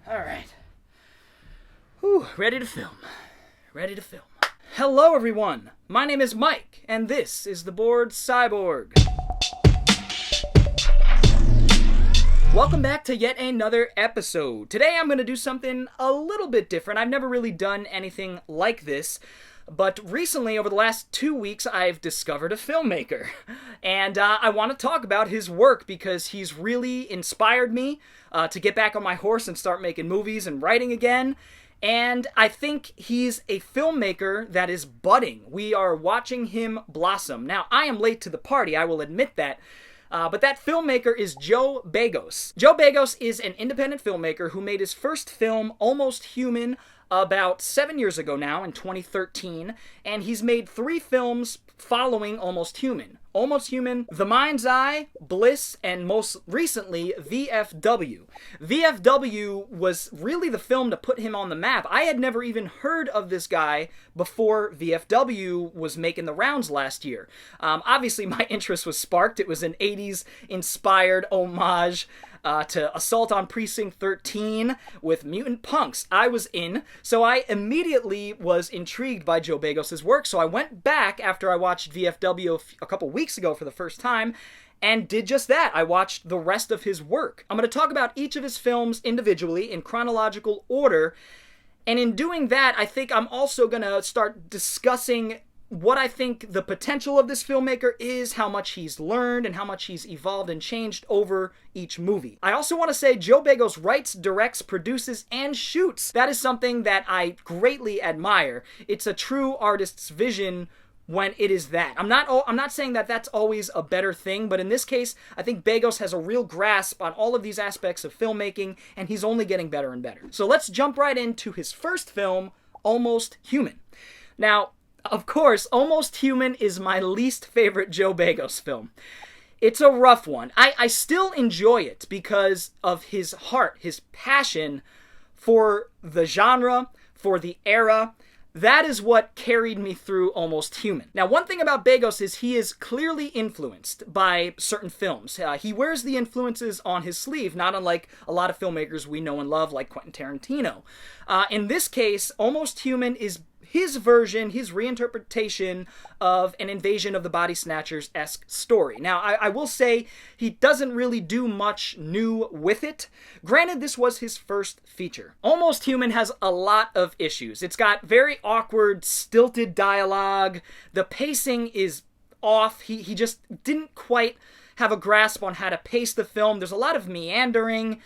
Alright. Whew, ready to film. Ready to film. Hello everyone, my name is Mike, and this is the Bored Cyborg. Welcome back to yet another episode. Today I'm going to do something a little bit different. I've never really done anything like this, but recently, over the last 2 weeks, I've discovered a filmmaker. And I want to talk about his work because he's really inspired me to get back on my horse and start making movies and writing again. And I think he's a filmmaker that is budding. We are watching him blossom. Now, I am late to the party, I will admit that. But that filmmaker is Joe Begos. Joe Begos is an independent filmmaker who made his first film, Almost Human, about 7 years ago now, in 2013, and he's made 3 films following Almost Human. Almost Human, The Mind's Eye, Bliss, and most recently, VFW. VFW was really the film to put him on the map. I had never even heard of this guy before VFW was making the rounds last year. Obviously, my interest was sparked. It was an 80s-inspired homage to Assault on Precinct 13 with mutant punks. I was in, so I immediately was intrigued by Joe Begos' work, so I went back after I watched VFW a couple weeks ago for the first time, and did just that. I watched the rest of his work. I'm going to talk about each of his films individually in chronological order, and in doing that, I think I'm also going to start discussing what I think the potential of this filmmaker is, how much he's learned, and how much he's evolved and changed over each movie. I also want to say Joe Begos writes, directs, produces, and shoots. That is something that I greatly admire. It's a true artist's vision when it is that. I'm not saying that that's always a better thing, but in this case, I think Begos has a real grasp on all of these aspects of filmmaking, and he's only getting better and better. So let's jump right into his first film, Almost Human. Now, of course, Almost Human is my least favorite Joe Begos film. It's a rough one. I still enjoy it because of his heart, his passion for the genre, for the era. That is what carried me through Almost Human. Now, one thing about Begos is he is clearly influenced by certain films. He wears the influences on his sleeve, not unlike a lot of filmmakers we know and love, like Quentin Tarantino. In this case, Almost Human is his version, his reinterpretation of an Invasion of the Body Snatchers-esque story. Now, I will say he doesn't really do much new with it. Granted, this was his first feature. Almost Human has a lot of issues. It's got very awkward, stilted dialogue. The pacing is off. He just didn't quite have a grasp on how to pace the film. There's a lot of meandering,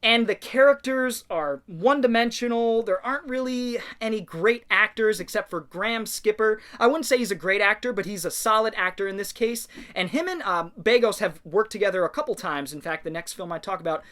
and the characters are one-dimensional. There aren't really any great actors except for Graham Skipper. I wouldn't say he's a great actor, but he's a solid actor in this case. And him and Begos have worked together a couple times. In fact, the next film I talk about,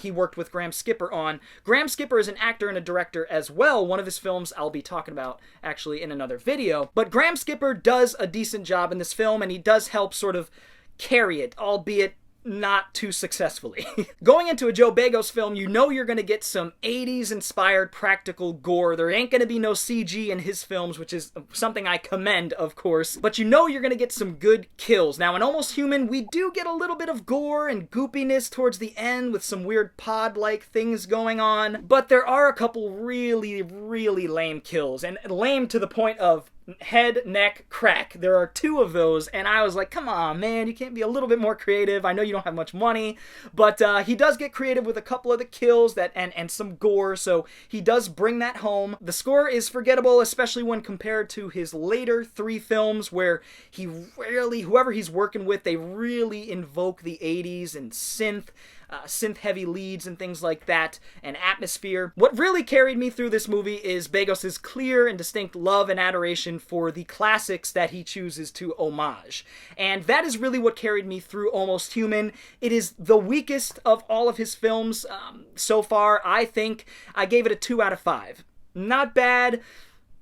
he worked with Graham Skipper on. Graham Skipper is an actor and a director as well. One of his films I'll be talking about actually in another video. But Graham Skipper does a decent job in this film, and he does help sort of carry it, albeit not too successfully. Going into a Joe Begos film, you know you're going to get some 80s inspired practical gore. There ain't going to be no CG in his films, which is something I commend, of course, but you know you're going to get some good kills. Now, in Almost Human, we do get a little bit of gore and goopiness towards the end with some weird pod-like things going on, but there are a couple really, really lame kills, and lame to the point of head, neck, crack. There are 2 of those, and I was like, come on, man, you can't be a little bit more creative. I know you don't have much money, but he does get creative with a couple of the kills and some gore, so he does bring that home. The score is forgettable, especially when compared to his later 3 films, where he rarely, whoever he's working with, they really invoke the 80s and synth-heavy leads and things like that, and atmosphere. What really carried me through this movie is Begos' clear and distinct love and adoration for the classics that he chooses to homage. And that is really what carried me through Almost Human. It is the weakest of all of his films so far. I think I gave it a 2 out of 5. Not bad,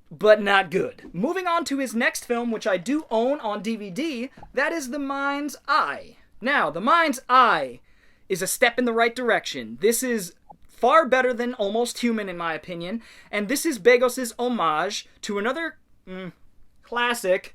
but not good. Moving on to his next film, which I do own on DVD, that is The Mind's Eye. Now, The Mind's Eye is a step in the right direction. This is far better than Almost Human, in my opinion, and this is Begos' homage to another classic,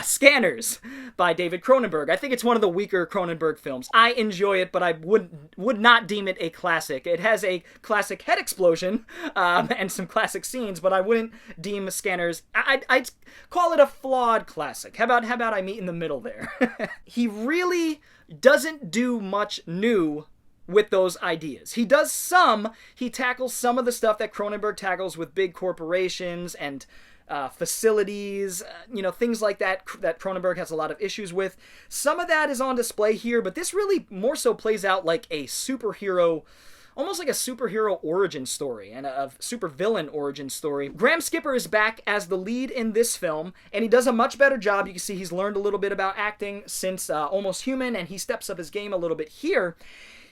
Scanners by David Cronenberg. I think it's one of the weaker Cronenberg films. I enjoy it, but I would not deem it a classic. It has a classic head explosion and some classic scenes, but I wouldn't deem Scanners. I'd call it a flawed classic. How about I meet in the middle there? He really doesn't do much new with those ideas. He does some. He tackles some of the stuff that Cronenberg tackles with big corporations and facilities, things like that Cronenberg has a lot of issues with. Some of that is on display here, but this really more so plays out like a superhero, almost like a superhero origin story and a supervillain origin story. Graham Skipper is back as the lead in this film, and he does a much better job. You can see he's learned a little bit about acting since Almost Human, and he steps up his game a little bit here.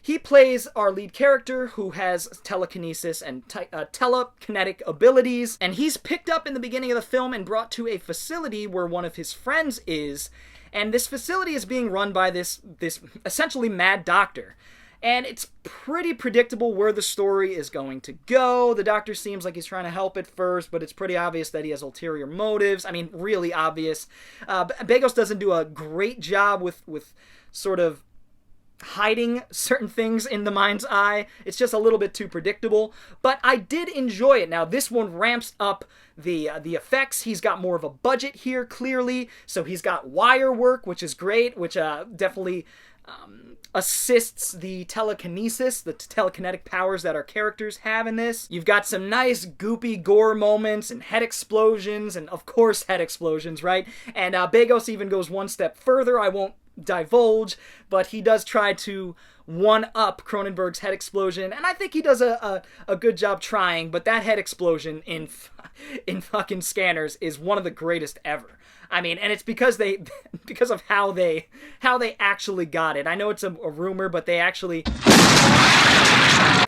He plays our lead character who has telekinesis and telekinetic abilities, and he's picked up in the beginning of the film and brought to a facility where one of his friends is, and this facility is being run by this essentially mad doctor. And it's pretty predictable where the story is going to go. The doctor seems like he's trying to help at first, but it's pretty obvious that he has ulterior motives. I mean, really obvious. Begos doesn't do a great job with sort of hiding certain things in the mind's eye. It's just a little bit too predictable, but I did enjoy it. Now, this one ramps up the effects. He's got more of a budget here, clearly, so he's got wire work, which is great, which definitely assists the telekinesis, the telekinetic powers that our characters have in this. You've got some nice goopy gore moments and head explosions, and of course head explosions, right? And Begos even goes one step further. I won't divulge, but he does try to one-up Cronenberg's head explosion, and I think he does a good job trying, but that head explosion in fucking Scanners is one of the greatest ever. I mean, and it's because of how they actually got it. I know it's a rumor, but they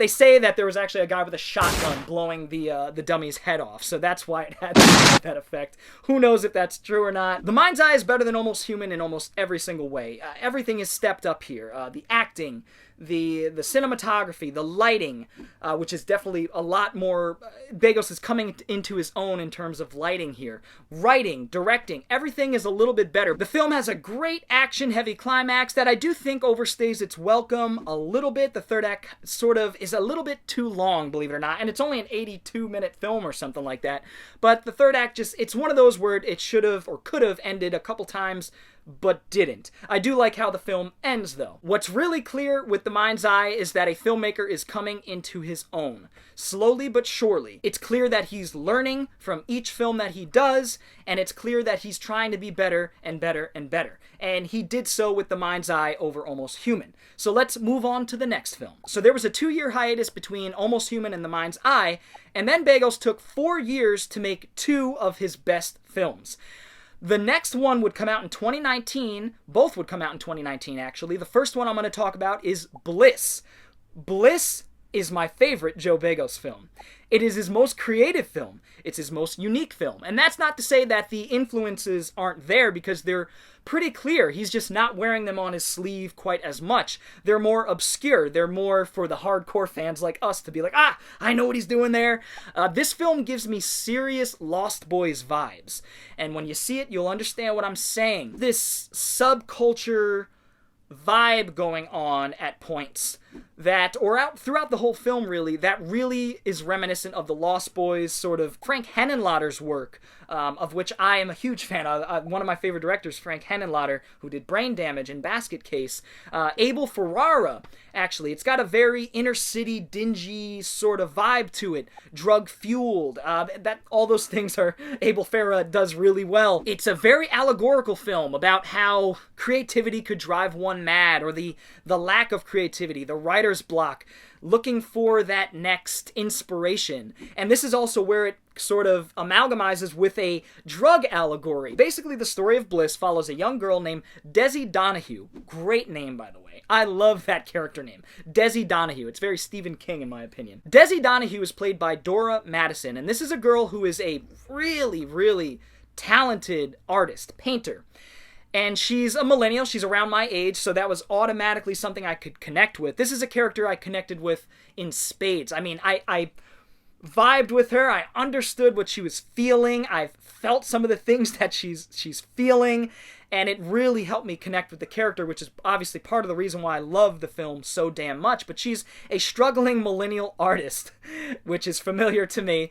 say that there was actually a guy with a shotgun blowing the dummy's head off, so that's why it had that effect. Who knows if that's true or not. The Mind's Eye is better than Almost Human in almost every single way. Everything is stepped up here. The acting, the cinematography, the lighting, which is definitely a lot more. Begos is coming into his own in terms of lighting here. Writing, directing, everything is a little bit better. The film has a great action-heavy climax that I do think overstays its welcome a little bit. The third act sort of is a little bit too long, believe it or not, and it's only an 82-minute film or something like that. But the third act it's one of those where it should have or could have ended a couple times, but didn't. I do like how the film ends, though. What's really clear with The Mind's Eye is that a filmmaker is coming into his own. Slowly but surely. It's clear that he's learning from each film that he does, and it's clear that he's trying to be better and better and better. And he did so with The Mind's Eye over Almost Human. So let's move on to the next film. So there was a 2-year hiatus between Almost Human and The Mind's Eye, and then Begos took 4 years to make 2 of his best films. The next one would come out in 2019. Both would come out in 2019, actually. The first one I'm going to talk about is Bliss. Bliss is my favorite Joe Begos film. It is his most creative film. It's his most unique film. And that's not to say that the influences aren't there, because they're pretty clear. He's just not wearing them on his sleeve quite as much. They're more obscure. They're more for the hardcore fans like us to be like, I know what he's doing there. This film gives me serious Lost Boys vibes. And when you see it, you'll understand what I'm saying. This subculture vibe going on at points that, or out throughout the whole film really, that really is reminiscent of the Lost Boys, sort of Frank Henenlotter's work, of which I am a huge fan of. One of my favorite directors, Frank Henenlotter, who did Brain Damage and Basket Case. Abel Ferrara, actually. It's got a very inner city, dingy sort of vibe to it. Drug-fueled. All those things are Abel Ferrara does really well. It's a very allegorical film about how creativity could drive one mad, or the lack of creativity, the writer's block, looking for that next inspiration. And this is also where it sort of amalgamizes with a drug allegory. Basically, the story of Bliss follows a young girl named Desi Donahue. Great name, by the way. I love that character name. Desi Donahue. It's very Stephen King, in my opinion. Desi Donahue is played by Dora Madison, and this is a girl who is a really, really talented artist, painter. And she's a millennial. She's around my age, so that was automatically something I could connect with. This is a character I connected with in spades. I mean, I vibed with her. I understood what she was feeling. I felt some of the things that she's feeling, and it really helped me connect with the character, which is obviously part of the reason why I love the film so damn much. But she's a struggling millennial artist, which is familiar to me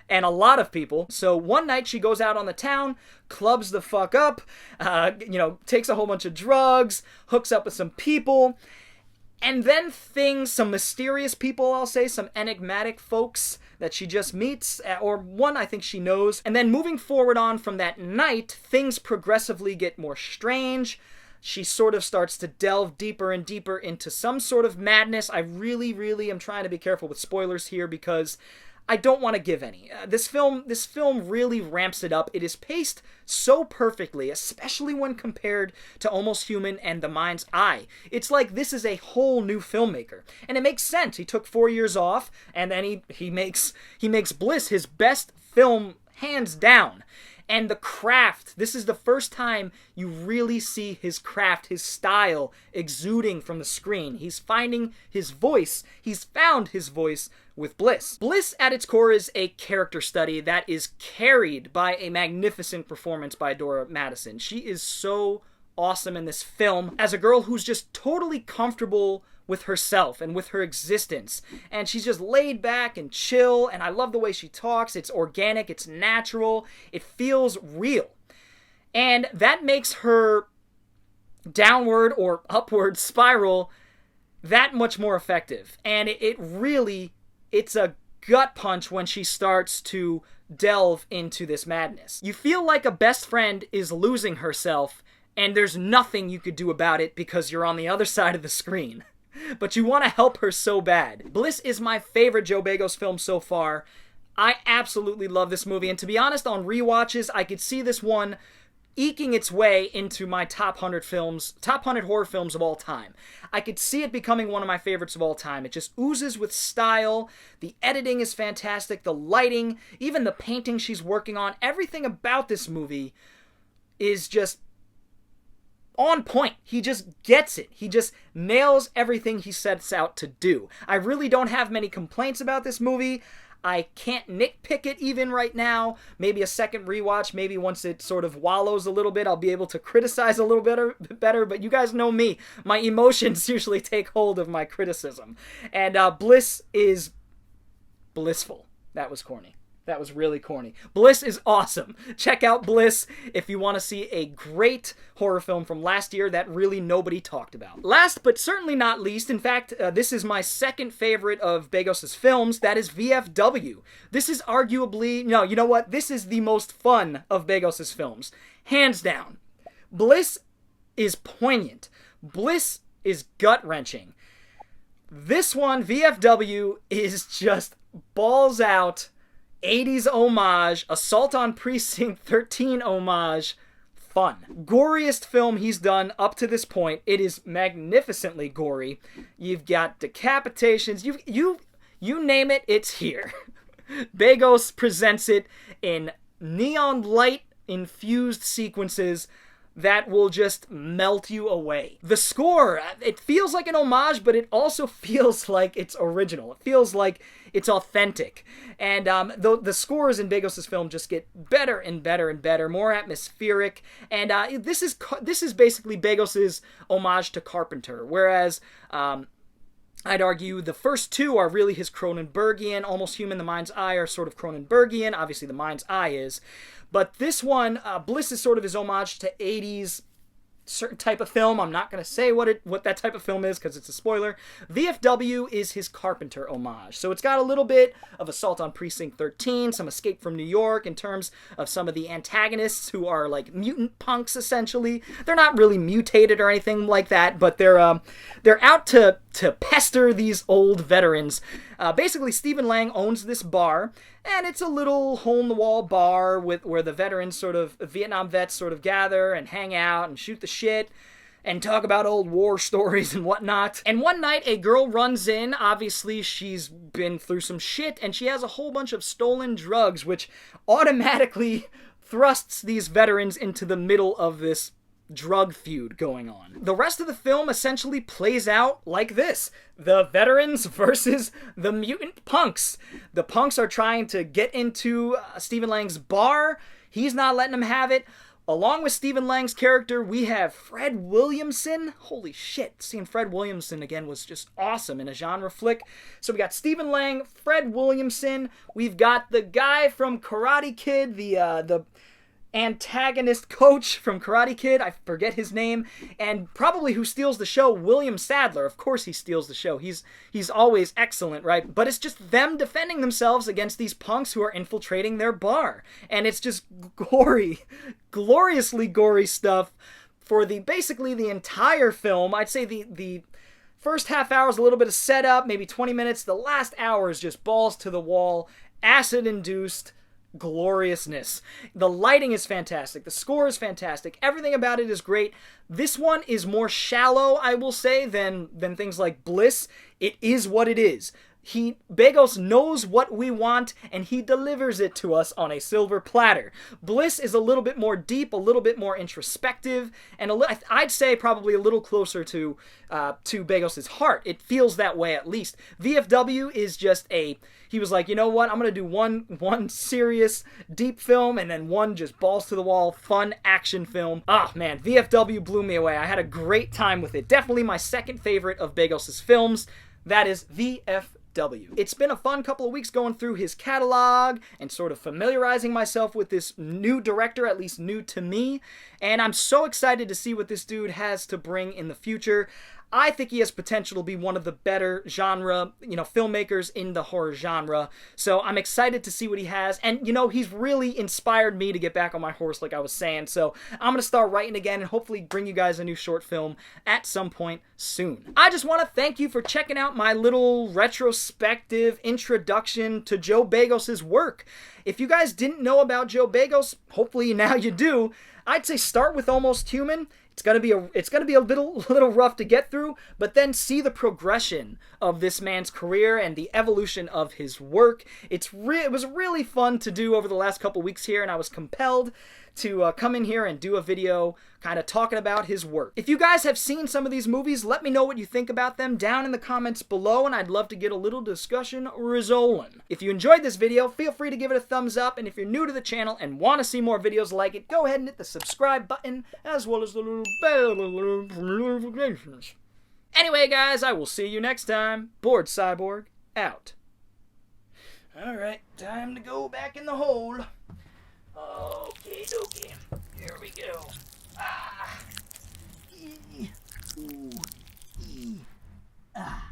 and a lot of people. So one night she goes out on the town, clubs the fuck up, takes a whole bunch of drugs, hooks up with some people, and then some mysterious people, I'll say, some enigmatic folks that she just meets, or one I think she knows. And then moving forward on from that night, things progressively get more strange. She sort of starts to delve deeper and deeper into some sort of madness. I really, really am trying to be careful with spoilers here because I don't want to give any. This film really ramps it up. It is paced so perfectly, especially when compared to Almost Human and The Mind's Eye. It's like this is a whole new filmmaker. And it makes sense. He took 4 years off, and then he makes Bliss his best film, hands down. And the craft, this is the first time you really see his craft, his style exuding from the screen. He's finding his voice. He's found his voice with Bliss. Bliss at its core is a character study that is carried by a magnificent performance by Dora Madison. She is so awesome in this film as a girl who's just totally comfortable with herself and with her existence. And she's just laid back and chill, and I love the way she talks. It's organic, it's natural, it feels real. And that makes her downward or upward spiral that much more effective. And it's a gut punch when she starts to delve into this madness. You feel like a best friend is losing herself, and there's nothing you could do about it because you're on the other side of the screen. But you want to help her so bad. Bliss is my favorite Joe Begos film so far. I absolutely love this movie, and to be honest, on rewatches, I could see this one eking its way into my top 100 horror films of all time. I could see it becoming one of my favorites of all time. It just oozes with style. The editing is fantastic. The lighting, even the painting she's working on, everything about this movie is just on point. He just gets it. He just nails everything he sets out to do. I really don't have many complaints about this movie. I can't nitpick it even right now. Maybe a second rewatch, maybe once it sort of wallows a little bit, I'll be able to criticize a little bit better. But you guys know me. My emotions usually take hold of my criticism. And Bliss is blissful. That was corny. That was really corny. Bliss is awesome. Check out Bliss if you want to see a great horror film from last year that really nobody talked about. Last but certainly not least, in fact, this is my second favorite of Begos' films. That is VFW. This is arguably, no, you know what? This is the most fun of Begos' films. Hands down. Bliss is poignant. Bliss is gut-wrenching. This one, VFW, is just balls out 80s homage, Assault on Precinct 13 homage, fun. Goriest film he's done up to this point. It is magnificently gory. You've got decapitations. You name it, it's here. Begos presents it in neon light infused sequences that will just melt you away. The score, it feels like an homage, but it also feels like it's original. It feels like it's authentic. And the scores in Begos' film just get better and better and better, more atmospheric. And this is basically Begos' homage to Carpenter, whereas I'd argue the first two are really his Cronenbergian. Almost Human, The Mind's Eye are sort of Cronenbergian. Obviously, The Mind's Eye is. But this one, Bliss is sort of his homage to 80s certain type of film. I'm not going to say what that type of film is because it's a spoiler. VFW is his Carpenter homage. So it's got a little bit of Assault on Precinct 13, some Escape from New York in terms of some of the antagonists who are like mutant punks essentially. They're not really mutated or anything like that, but they're out to pester these old veterans. Basically, Stephen Lang owns this bar, and it's a little hole-in-the-wall bar where the veterans Vietnam vets sort of gather and hang out and shoot the shit and talk about old war stories and whatnot. And one night, a girl runs in. Obviously, she's been through some shit, and she has a whole bunch of stolen drugs, which automatically thrusts these veterans into the middle of this drug feud going on. The rest of the film essentially plays out like this. The veterans versus the mutant punks. The punks are trying to get into Stephen Lang's bar. He's not letting them have it. Along with Stephen Lang's character, we have Fred Williamson. Holy shit, seeing Fred Williamson again was just awesome in a genre flick. So we got Stephen Lang, Fred Williamson. We've got the guy from Karate Kid, the antagonist coach from Karate Kid, I forget his name, and probably who steals the show, William Sadler. Of course he steals the show. He's always excellent, right? But it's just them defending themselves against these punks who are infiltrating their bar. And it's just gory, gloriously gory stuff for basically the entire film. I'd say the first half hour is a little bit of setup, maybe 20 minutes. The last hour is just balls to the wall, acid-induced gloriousness. The lighting is fantastic. The score is fantastic. Everything about it is great. This one is more shallow, I will say, than things like Bliss. It is what it is. Begos knows what we want, and he delivers it to us on a silver platter. Bliss is a little bit more deep, a little bit more introspective, and I'd say probably a little closer to Begos' heart. It feels that way, at least. VFW is just he was like, you know what, I'm going to do one serious, deep film, and then one just balls to the wall, fun action film. Ah, man, VFW blew me away. I had a great time with it. Definitely my second favorite of Begos' films. That is VFW. It's been a fun couple of weeks going through his catalog and sort of familiarizing myself with this new director, at least new to me, and I'm so excited to see what this dude has to bring in the future. I think he has potential to be one of the better genre, filmmakers in the horror genre. So I'm excited to see what he has. And, he's really inspired me to get back on my horse, like I was saying. So I'm going to start writing again and hopefully bring you guys a new short film at some point soon. I just want to thank you for checking out my little retrospective introduction to Joe Begos' work. If you guys didn't know about Joe Begos, hopefully now you do. I'd say start with Almost Human. It's gonna be a little rough to get through, but then see the progression of this man's career and the evolution of his work. It was really fun to do over the last couple weeks here, and I was compelled to come in here and do a video kind of talking about his work. If you guys have seen some of these movies, let me know what you think about them down in the comments below, and I'd love to get a little discussion rolling. If you enjoyed this video, feel free to give it a thumbs up, and if you're new to the channel and want to see more videos like it, go ahead and hit the subscribe button, as well as the little bell for notifications. Anyway, guys, I will see you next time. Bored Cyborg, out. Alright, time to go back in the hole. Okay, dokie. Here we go. Ah. Ooh. Ah.